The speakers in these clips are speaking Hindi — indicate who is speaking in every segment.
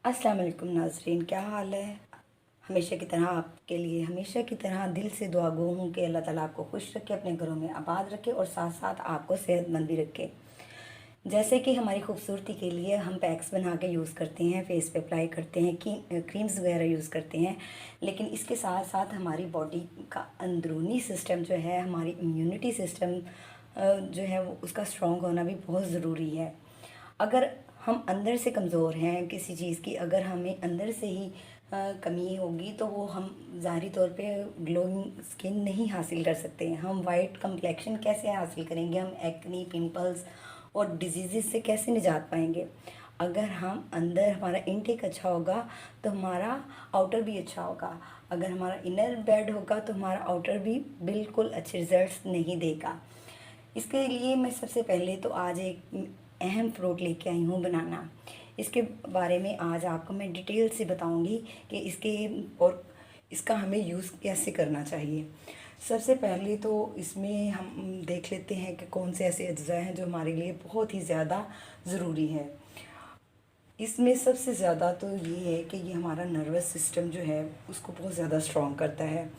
Speaker 1: अस्सलाम वालेकुम नाज़रीन, क्या हाल है। हमेशा की तरह आपके लिए हमेशा की तरह दिल से दुआ गो हूँ कि अल्लाह ताला आपको खुश रखे, अपने घरों में आबाद रखे और साथ साथ आपको सेहतमंद भी रखे। जैसे कि हमारी खूबसूरती के लिए हम पैक्स बना के यूज़ करते हैं, फेस पे अप्लाई करते हैं, कि क्रीम्स वगैरह यूज़ करते हैं, लेकिन इसके साथ साथ हमारी बॉडी का अंदरूनी सिस्टम जो है, हमारी इम्यूनिटी सिस्टम जो है वो उसका स्ट्रॉन्ग होना भी बहुत ज़रूरी है। अगर हम अंदर से कमज़ोर हैं किसी चीज़ की, अगर हमें अंदर से ही कमी होगी तो वो हम ज़ाहिरी तौर पे ग्लोइंग स्किन नहीं हासिल कर सकते हैं। हम वाइट कंप्लेक्शन कैसे हासिल करेंगे, हम एक्ने, पिंपल्स और डिजीज़ से कैसे निजात पाएंगे। अगर हम अंदर हमारा इनटेक अच्छा होगा तो हमारा आउटर भी अच्छा होगा। अगर हमारा इनर बैड होगा तो हमारा आउटर भी बिल्कुल अच्छे रिजल्ट्स नहीं देगा। इसके लिए मैं सबसे पहले तो आज एक अहम फ्रूट लेके आई हूँ, बनाना। इसके बारे में आज आपको मैं डिटेल से बताऊंगी कि इसके और इसका हमें यूज़ कैसे करना चाहिए। सबसे पहले तो इसमें हम देख लेते हैं कि कौन से ऐसे अज्जा हैं जो हमारे लिए बहुत ही ज़्यादा ज़रूरी है। इसमें सबसे ज़्यादा तो ये है कि ये हमारा नर्वस सिस्टम जो है उसको बहुत ज़्यादा स्ट्रॉन्ग करता है,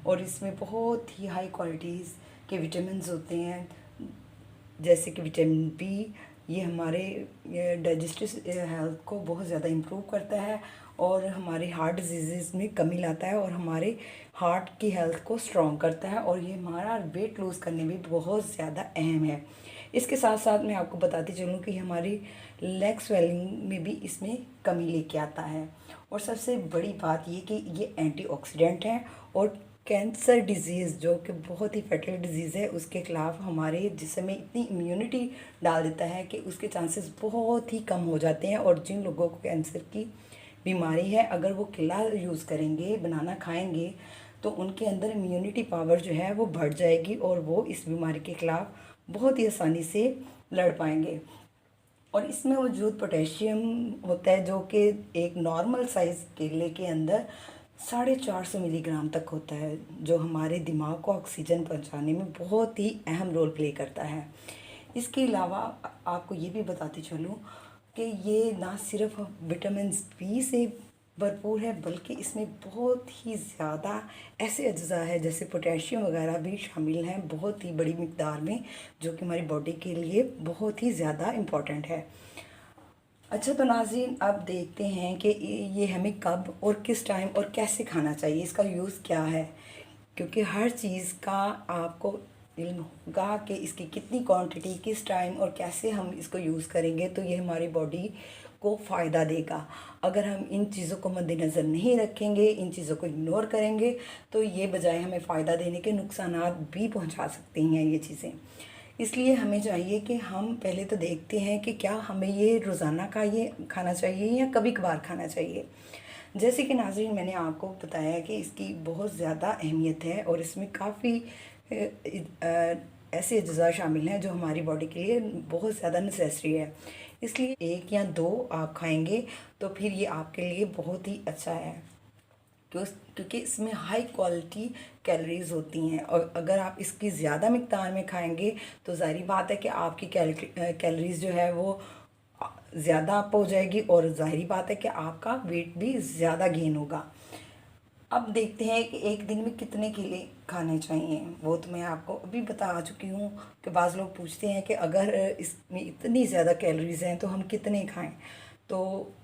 Speaker 1: और इसमें बहुत ही हाई क्वालिटीज़ के विटामिन्स होते हैं, जैसे कि विटामिन बी। ये हमारे डाइजेस्टिव हेल्थ को बहुत ज़्यादा इम्प्रूव करता है और हमारे हार्ट डिजीज़ में कमी लाता है और हमारे हार्ट की हेल्थ को स्ट्रॉन्ग करता है, और ये हमारा वेट लूज़ करने में बहुत ज़्यादा अहम है। इसके साथ साथ मैं आपको बताती चलूँ कि हमारी लेग स्वेलिंग में भी इसमें कमी लेके आता है, और सबसे बड़ी बात ये कि ये एंटीऑक्सीडेंट है, और कैंसर डिज़ीज़ जो कि बहुत ही फैटल डिज़ीज़ है उसके ख़िलाफ़ हमारे जिस्म में इतनी इम्यूनिटी डाल देता है कि उसके चांसेस बहुत ही कम हो जाते हैं। और जिन लोगों को कैंसर की बीमारी है, अगर वो केला यूज़ करेंगे, बनाना खाएंगे, तो उनके अंदर इम्यूनिटी पावर जो है वो बढ़ जाएगी और वो इस बीमारी के ख़िलाफ़ बहुत ही आसानी से लड़ पाएंगे। और इसमें मौजूद पोटेशियम होता है जो कि एक नॉर्मल साइज़ केले के अंदर 450 मिलीग्राम तक होता है, जो हमारे दिमाग को ऑक्सीजन पहुंचाने में बहुत ही अहम रोल प्ले करता है। इसके अलावा आपको ये भी बताती चलूँ कि ये ना सिर्फ विटामिन बी से भरपूर है, बल्कि इसमें बहुत ही ज़्यादा ऐसे अज्जा है जैसे पोटेशियम वगैरह भी शामिल हैं बहुत ही बड़ी मिकदार में, जो कि हमारी बॉडी के लिए बहुत ही ज़्यादा इम्पॉर्टेंट है। अच्छा तो नाज़रीन, अब देखते हैं कि ये हमें कब और किस टाइम और कैसे खाना चाहिए, इसका यूज़ क्या है। क्योंकि हर चीज़ का आपको इल्म होगा कि इसकी कितनी क्वांटिटी, किस टाइम और कैसे हम इसको यूज़ करेंगे तो ये हमारी बॉडी को फ़ायदा देगा। अगर हम इन चीज़ों को मद्देनज़र नहीं रखेंगे, इन चीज़ों को इग्नोर करेंगे, तो ये बजाय हमें फ़ायदा देने के नुकसानात भी पहुंचा सकती हैं ये चीज़ें। इसलिए हमें चाहिए कि हम पहले तो देखते हैं कि क्या हमें ये रोज़ाना का ये खाना चाहिए या कभी कभार खाना चाहिए। जैसे कि नाज़रीन, मैंने आपको बताया कि इसकी बहुत ज़्यादा अहमियत है और इसमें काफ़ी ऐसे अज्जा शामिल हैं जो हमारी बॉडी के लिए बहुत ज़्यादा नेसेसरी है। इसलिए एक या दो आप खाएंगे तो फिर ये आपके लिए बहुत ही अच्छा है, क्योंकि इसमें हाई क्वालिटी कैलोरीज होती हैं, और अगर आप इसकी ज़्यादा मिकदार में खाएंगे तो ज़ाहिर बात है कि आपकी कैलोरीज जो है वो ज़्यादा अप हो जाएगी, और ज़ाहिर बात है कि आपका वेट भी ज़्यादा गेन होगा। अब देखते हैं कि एक दिन में कितने केले खाने चाहिए। वो तो मैं आपको अभी बता चुकी हूँ कि बाज़ लोग पूछते हैं कि अगर इसमें इतनी ज़्यादा कैलोरीज हैं तो हम कितने खाएं। तो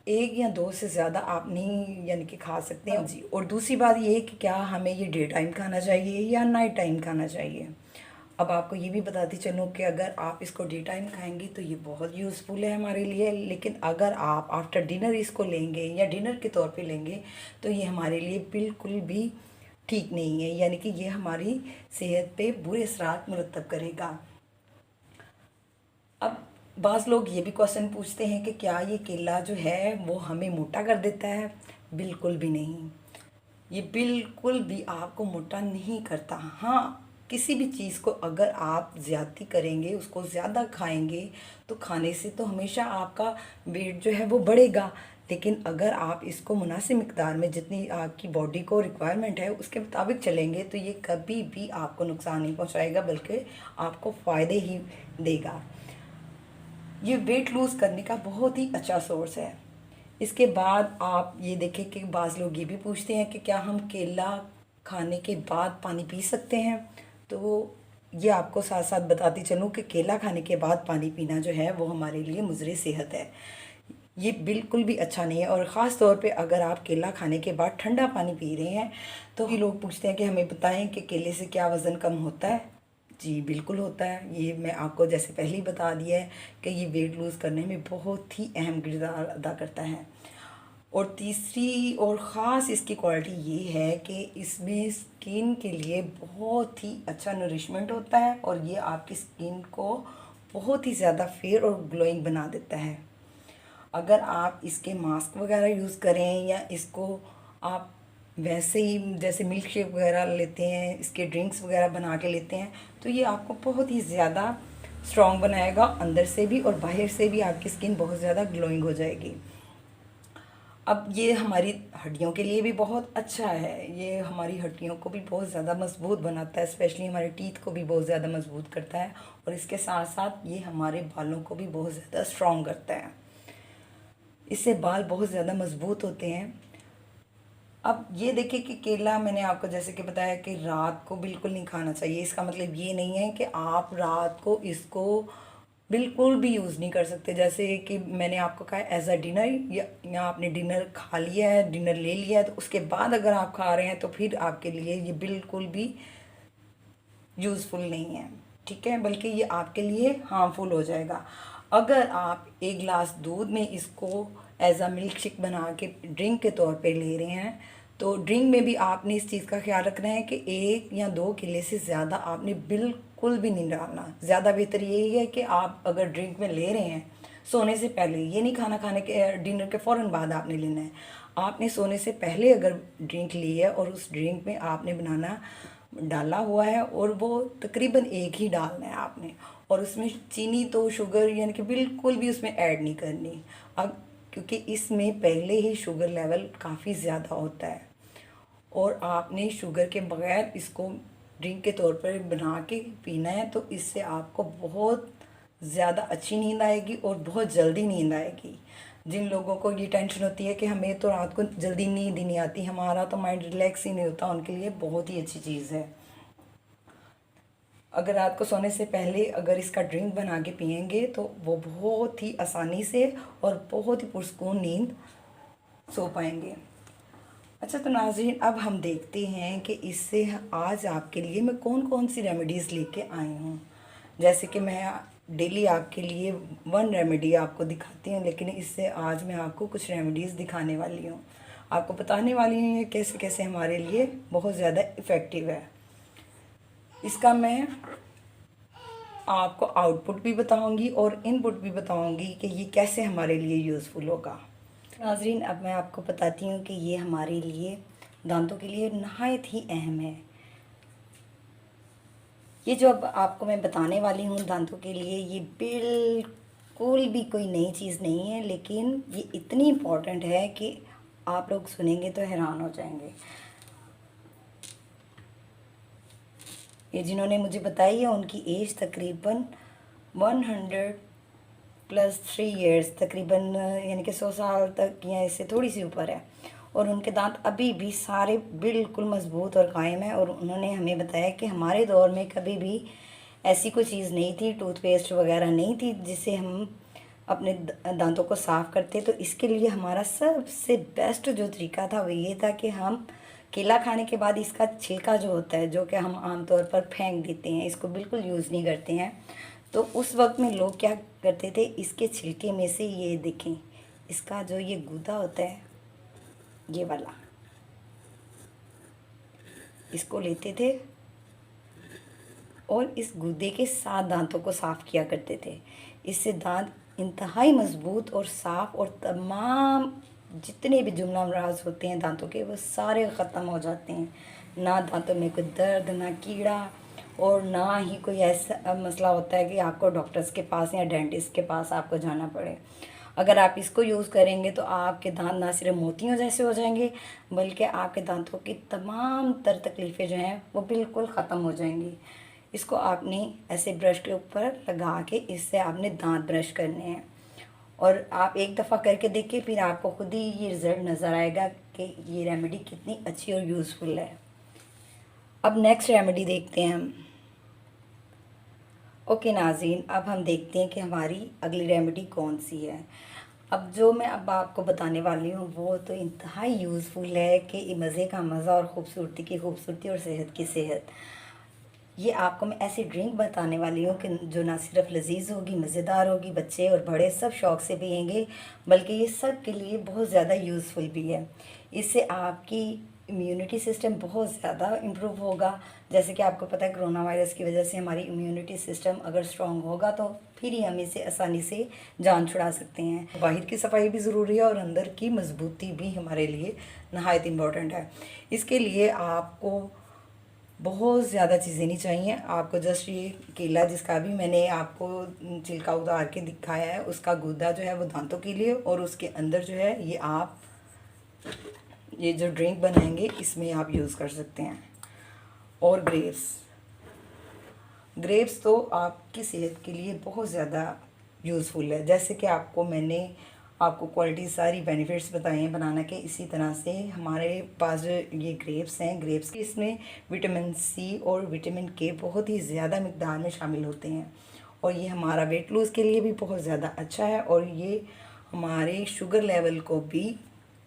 Speaker 1: एक या दो से ज़्यादा आप नहीं यानी कि खा सकते हैं जी। और दूसरी बात ये कि क्या हमें ये डे टाइम खाना चाहिए या नाइट टाइम खाना चाहिए। अब आपको ये भी बताती चलूँ कि अगर आप इसको डे टाइम खाएंगे तो ये बहुत यूज़फुल है हमारे लिए, लेकिन अगर आप आफ्टर डिनर इसको लेंगे या डिनर के तौर पे लेंगे तो ये हमारे लिए बिल्कुल भी ठीक नहीं है, यानी कि ये हमारी सेहत पे बुरे असरात मुरतब करेगा। अब बाज़ लोग ये भी क्वेश्चन पूछते हैं कि क्या ये केला जो है वो हमें मोटा कर देता है। बिल्कुल भी नहीं, ये बिल्कुल भी आपको मोटा नहीं करता। हाँ, किसी भी चीज़ को अगर आप ज़्यादती करेंगे, उसको ज़्यादा खाएंगे, तो खाने से तो हमेशा आपका वेट जो है वो बढ़ेगा, लेकिन अगर आप इसको मुनासिब मिकदार में जितनी आपकी बॉडी को रिक्वायरमेंट है उसके मुताबिक चलेंगे तो ये कभी भी आपको नुकसान नहीं पहुंचाएगा, बल्कि आपको फ़ायदे ही देगा। ये वेट लूज़ करने का बहुत ही अच्छा सोर्स है। इसके बाद आप ये देखें कि बाज़ लोग ये भी पूछते हैं कि क्या हम केला खाने के बाद पानी पी सकते हैं। तो ये आपको साथ साथ बताती चलूँ कि केला खाने के बाद पानी पीना जो है वो हमारे लिए मुज़र सेहत है। ये बिल्कुल भी अच्छा नहीं है। और ख़ास तौर पे अगर आप केला खाने के बाद ठंडा पानी पी रहे हैं तो ये लोग पूछते हैं कि हमें बताएं कि केले से क्या वज़न कम होता है। जी बिल्कुल होता है। ये मैं आपको जैसे पहले ही बता दिया है कि ये वेट लूज़ करने में बहुत ही अहम किरदार अदा करता है। और तीसरी और ख़ास इसकी क्वालिटी ये है कि इसमें स्किन के लिए बहुत ही अच्छा नरिशमेंट होता है और ये आपकी स्किन को बहुत ही ज़्यादा फेयर और ग्लोइंग बना देता है। अगर आप इसके मास्क वगैरह यूज़ करें या इसको आप वैसे ही जैसे मिल्क शेक वगैरह लेते हैं, इसके ड्रिंक्स वगैरह बना के लेते हैं, तो ये आपको बहुत ही ज़्यादा स्ट्रॉन्ग बनाएगा अंदर से भी और बाहर से भी। आपकी स्किन बहुत ज़्यादा ग्लोइंग हो जाएगी। अब ये हमारी हड्डियों के लिए भी बहुत अच्छा है। ये हमारी हड्डियों को भी बहुत ज़्यादा मजबूत बनाता है, स्पेशली हमारे टीथ को भी बहुत ज़्यादा मजबूत करता है। और इसके साथ साथ ये हमारे बालों को भी बहुत ज़्यादा स्ट्रॉन्ग करता है। इससे बाल बहुत ज़्यादा मजबूत होते हैं। अब ये देखिए कि केला मैंने आपको जैसे कि बताया कि रात को बिल्कुल नहीं खाना चाहिए। इसका मतलब ये नहीं है कि आप रात को इसको बिल्कुल भी यूज़ नहीं कर सकते। जैसे कि मैंने आपको कहा एज अ डिनर, या आपने डिनर खा लिया है, डिनर ले लिया है, तो उसके बाद अगर आप खा रहे हैं तो फिर आपके लिए ये बिल्कुल भी यूज़फुल नहीं है, ठीक है, बल्कि ये आपके लिए हार्मफुल हो जाएगा। अगर आप एक गिलास दूध में इसको एज अ मिल्क शेक बना के ड्रिंक के तौर पे ले रहे हैं, तो ड्रिंक में भी आपने इस चीज़ का ख्याल रखना है कि 1 या 2 केले से ज़्यादा आपने बिल्कुल भी नहीं डालना। ज़्यादा बेहतर यही है कि आप अगर ड्रिंक में ले रहे हैं सोने से पहले, ये नहीं खाने के डिनर के फ़ौरन बाद आपने लेना है। आपने सोने से पहले अगर ड्रिंक ली है और उस ड्रिंक में आपने बनाना डाला हुआ है और वो तकरीबन एक ही डालना है आपने, और उसमें चीनी तो शुगर यानी कि बिल्कुल भी उसमें ऐड नहीं करनी। अब क्योंकि इसमें पहले ही शुगर लेवल काफ़ी ज़्यादा होता है और आपने शुगर के बगैर इसको ड्रिंक के तौर पर बना के पीना है, तो इससे आपको बहुत ज़्यादा अच्छी नींद आएगी और बहुत जल्दी नींद आएगी। जिन लोगों को ये टेंशन होती है कि हमें तो रात को जल्दी नींद ही नहीं आती, हमारा तो माइंड रिलैक्स ही नहीं होता, उनके लिए बहुत ही अच्छी चीज़ है। अगर रात को सोने से पहले अगर इसका ड्रिंक बना के पियेंगे तो वो बहुत ही आसानी से और बहुत ही पुरस्कून नींद सो पाएंगे। अच्छा तो नाज़रीन, अब हम देखते हैं कि इससे आज आपके लिए मैं कौन कौन सी रेमेडीज़ लेके आई हूँ। जैसे कि मैं डेली आपके लिए 1 रेमेडी आपको दिखाती हूँ, लेकिन इससे आज मैं आपको कुछ रेमेडीज़ दिखाने वाली हूँ, आपको बताने वाली हूँ ये कैसे कैसे हमारे लिए बहुत ज़्यादा इफ़ेक्टिव है। इसका मैं आपको आउटपुट भी बताऊंगी और इनपुट भी बताऊंगी कि ये कैसे हमारे लिए यूज़फुल होगा। नाज़रीन, अब मैं आपको बताती हूँ कि ये हमारे लिए दांतों के लिए नहायत ही अहम है। ये जो अब आपको मैं बताने वाली हूँ दांतों के लिए, ये बिल्कुल भी कोई नई चीज़ नहीं है, लेकिन ये इतनी इम्पोर्टेंट है कि आप लोग सुनेंगे तो हैरान हो जाएंगे। ये जिन्होंने मुझे बताई है उनकी एज तकरीबन 100+3 ईयर्स, तकरीबन यानी कि 100 साल तक या इससे थोड़ी सी ऊपर है, और उनके दांत अभी भी सारे बिल्कुल मज़बूत और कायम है। और उन्होंने हमें बताया कि हमारे दौर में कभी भी ऐसी कोई चीज़ नहीं थी, टूथपेस्ट वगैरह नहीं थी जिससे हम अपने दांतों को साफ़ करते। तो इसके लिए हमारा सबसे बेस्ट जो तरीका था वो ये था कि हम केला खाने के बाद इसका छिलका जो होता है, जो कि हम आमतौर पर फेंक देते हैं, इसको बिल्कुल यूज़ नहीं करते हैं, तो उस वक्त में लोग क्या करते थे, इसके छिलके में से ये देखें, इसका जो ये गूदा होता है ये वाला, इसको लेते थे और इस गूदे के साथ दांतों को साफ़ किया करते थे। इससे दांत इंतहाई मज़बूत और साफ़ और तमाम जितने भी जुमला अमराज होते हैं दांतों के वो सारे ख़त्म हो जाते हैं। ना दांतों में कोई दर्द, ना कीड़ा, और ना ही कोई ऐसा मसला होता है कि आपको डॉक्टर्स के पास या डेंटिस्ट के पास आपको जाना पड़े। अगर आप इसको यूज़ करेंगे तो आपके दांत ना सिर्फ मोतियों जैसे हो जाएंगे, बल्कि आपके दांतों की तमाम तर तकलीफ़ें जो हैं वो बिल्कुल ख़त्म हो जाएंगी। इसको आपने ऐसे ब्रश के ऊपर लगा के इससे आपने दांत ब्रश करने हैं, और आप एक दफ़ा करके देखिए, फिर आपको खुद ही ये रिज़ल्ट नज़र आएगा कि ये रेमेडी कितनी अच्छी और यूज़फुल है। अब नेक्स्ट रेमेडी देखते हैं हम। ओके नाज़रीन, अब हम देखते हैं कि हमारी अगली रेमेडी कौन सी है। अब जो मैं अब आपको बताने वाली हूँ वो तो इंतहाई यूज़फुल है कि मज़े का मज़ा और ख़ूबसूरती की ख़ूबसूरती और सेहत की सेहत। ये आपको मैं ऐसी ड्रिंक बताने वाली हूँ कि जो ना सिर्फ लजीज होगी, मज़ेदार होगी, बच्चे और बड़े सब शौक़ से पियेंगे, बल्कि ये सब के लिए बहुत ज़्यादा यूज़फुल भी है। इससे आपकी इम्यूनिटी सिस्टम बहुत ज़्यादा इम्प्रूव होगा। जैसे कि आपको पता है कोरोना वायरस की वजह से हमारी इम्यूनिटी सिस्टम अगर स्ट्रॉन्ग होगा तो फिर ही हम इसे आसानी से जान छुड़ा सकते हैं। बाहर की सफाई भी ज़रूरी है और अंदर की मजबूती भी हमारे लिए नहायत इम्पॉर्टेंट है। इसके लिए आपको बहुत ज़्यादा चीज़ें नहीं चाहिए। आपको जस्ट ये केला, जिसका भी मैंने आपको छिलका उतार के दिखाया है, उसका गूदा जो है वो दांतों के लिए, और उसके अंदर जो है ये आप ये जो ड्रिंक बनाएंगे इसमें आप यूज़ कर सकते हैं। और ग्रेप्स तो आपकी सेहत के लिए बहुत ज़्यादा यूज़फुल है। जैसे कि आपको क्वालिटी सारी बेनिफिट्स बताए हैं बनाना के, इसी तरह से हमारे पास जो ये ग्रेप्स हैं, ग्रेप्स के इसमें विटामिन सी और विटामिन के बहुत ही ज़्यादा मिकदार में शामिल होते हैं, और ये हमारा वेट लूज़ के लिए भी बहुत ज़्यादा अच्छा है, और ये हमारे शुगर लेवल को भी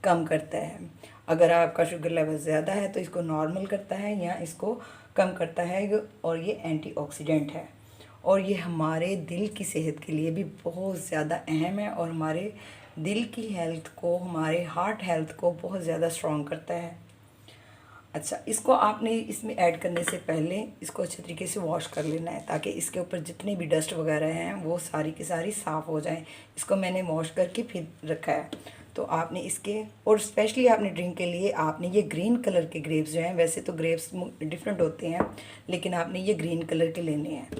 Speaker 1: कम करता है। अगर आपका शुगर लेवल ज़्यादा है तो इसको नॉर्मल करता है या इसको कम करता है, और ये एंटीऑक्सीडेंट है, और ये हमारे दिल की सेहत के लिए भी बहुत ज़्यादा अहम है, और हमारे दिल की हेल्थ को, हमारे हार्ट हेल्थ को बहुत ज़्यादा स्ट्रॉन्ग करता है। अच्छा, इसको आपने इसमें ऐड करने से पहले इसको अच्छे तरीके से वॉश कर लेना है, ताकि इसके ऊपर जितनी भी डस्ट वगैरह हैं वो सारी की सारी साफ़ हो जाएं। इसको मैंने वॉश करके फिर रखा है। तो आपने इसके, और स्पेशली आपने ड्रिंक के लिए आपने ये ग्रीन कलर के ग्रेप्स जो हैं, वैसे तो ग्रेप्स डिफरेंट होते हैं, लेकिन आपने ये ग्रीन कलर के लेने हैं।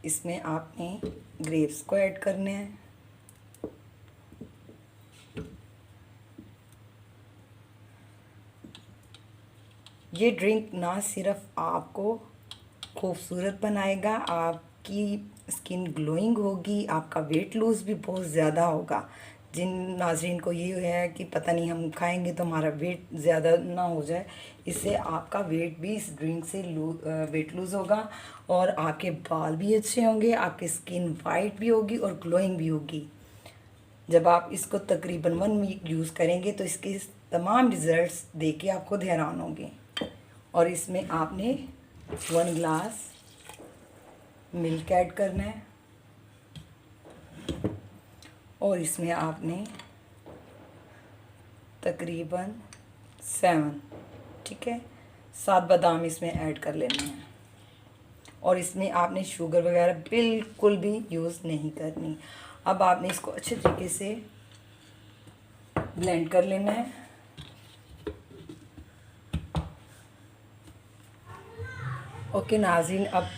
Speaker 1: इसमें आपने ग्रेप्स को ऐड करने हैं। ये ड्रिंक ना सिर्फ आपको खूबसूरत बनाएगा, आपकी स्किन ग्लोइंग होगी, आपका वेट लूज़ भी बहुत ज़्यादा होगा। जिन नाज़रीन को ये है कि पता नहीं हम खाएंगे तो हमारा वेट ज़्यादा ना हो जाए, इससे आपका वेट भी इस ड्रिंक से वेट लूज़ होगा, और आपके बाल भी अच्छे होंगे, आपकी स्किन वाइट भी होगी और ग्लोइंग भी होगी। जब आप इसको तकरीबन 1 वीक यूज़ करेंगे तो इसके तमाम रिज़ल्ट्स देख के आप खुद हैरान होंगे। और इसमें आपने 1 गिलास मिल्क ऐड करना है, और इसमें आपने तकरीबन 7 बादाम इसमें ऐड कर लेने हैं, और इसमें आपने शुगर वगैरह बिल्कुल भी यूज़ नहीं करनी। अब आपने इसको अच्छे तरीके से ब्लेंड कर लेना है। ओके नाज़रीन, अब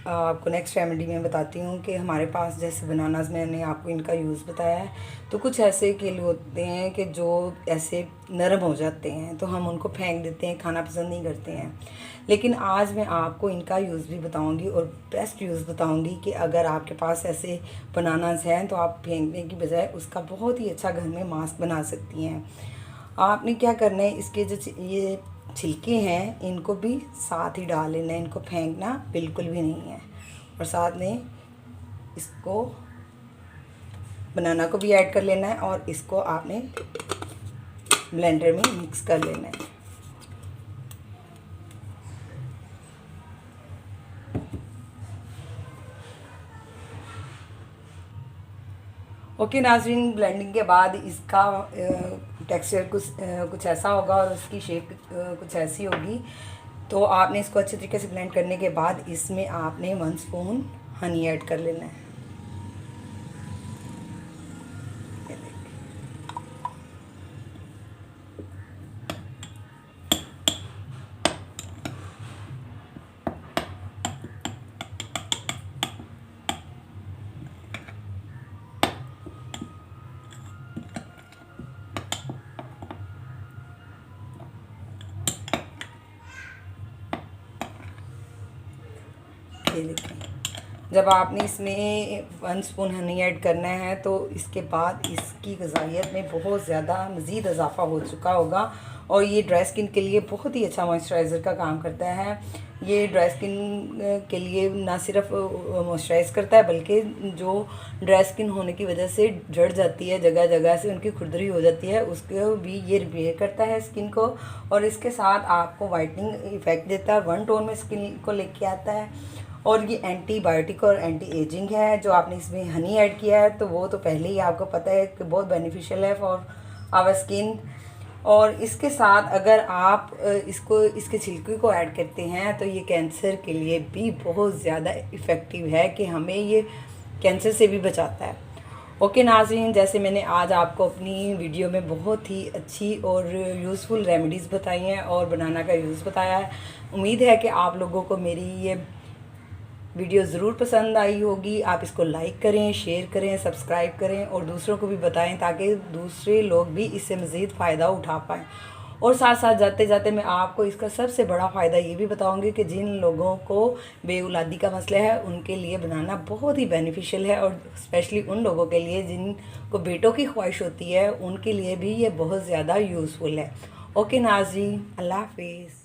Speaker 1: आपको नेक्स्ट रेमेडी में बताती हूँ कि हमारे पास जैसे बनानास, मैंने आपको इनका यूज़ बताया है, तो कुछ ऐसे केले होते हैं कि जो ऐसे नरम हो जाते हैं, तो हम उनको फेंक देते हैं, खाना पसंद नहीं करते हैं। लेकिन आज मैं आपको इनका यूज़ भी बताऊँगी और बेस्ट यूज़ बताऊँगी कि अगर आपके पास ऐसे बनानास हैं तो आप फेंकने की बजाय उसका बहुत ही अच्छा घर में मास्क बना सकती हैं। आपने क्या करना है, इसके जो ये छिलके हैं इनको भी साथ ही डाल लेना है, इनको फेंकना बिल्कुल भी नहीं है, और साथ में इसको बनाना को भी ऐड कर लेना है, और इसको आपने ब्लेंडर में मिक्स कर लेना है। ओके नाज़रीन, ब्लेंडिंग के बाद इसका टेक्सचर कुछ ऐसा होगा और उसकी शेप कुछ ऐसी होगी। तो आपने इसको अच्छे तरीके से ब्लेंड करने के बाद इसमें आपने 1 स्पून हनी ऐड कर लेना है। जब आपने इसमें 1 स्पून हनी ऐड करना है तो इसके बाद इसकी ग़िज़ाइयत में बहुत ज़्यादा मज़ीद इजाफा हो चुका होगा और ये ड्राई स्किन के लिए बहुत ही अच्छा मॉइस्चराइज़र का काम करता है। ये ड्राई स्किन के लिए ना सिर्फ मॉइस्चराइज़ करता है बल्कि जो ड्राई स्किन होने की वजह से झड़ जाती है, जगह जगह से उनकी खुरदरी हो जाती है, उसको भी ये रिपेयर करता है स्किन को। और इसके साथ आपको वाइटनिंग इफ़ेक्ट देता है, 1 टोन में स्किन को लेके आता है। और ये एंटीबायोटिक और एंटी एजिंग है। जो आपने इसमें हनी ऐड किया है तो वो तो पहले ही आपको पता है कि बहुत बेनिफिशियल है फॉर आवर स्किन। और इसके साथ अगर आप इसके छिलके को ऐड करते हैं तो ये कैंसर के लिए भी बहुत ज़्यादा इफ़ेक्टिव है कि हमें ये कैंसर से भी बचाता है। ओके नाज़रीन, जैसे मैंने आज आपको अपनी वीडियो में बहुत ही अच्छी और यूज़फुल रेमेडीज़ बताई हैं और बनाना का यूज़ बताया है, उम्मीद है कि आप लोगों को मेरी ये वीडियो ज़रूर पसंद आई होगी। आप इसको लाइक करें, शेयर करें, सब्सक्राइब करें और दूसरों को भी बताएं ताकि दूसरे लोग भी इससे मज़ीद फ़ायदा उठा पाएँ। और साथ साथ जाते जाते मैं आपको इसका सबसे बड़ा फ़ायदा ये भी बताऊंगी कि जिन लोगों को बेऔलादी का मसला है उनके लिए बनाना बहुत ही बेनिफिशियल है और स्पेशली उन लोगों के लिए जिनको बेटों की ख्वाहिश होती है, उनके लिए भी ये बहुत ज़्यादा यूज़फुल है। ओके नाज़रीन, अल्लाह हाफिज़।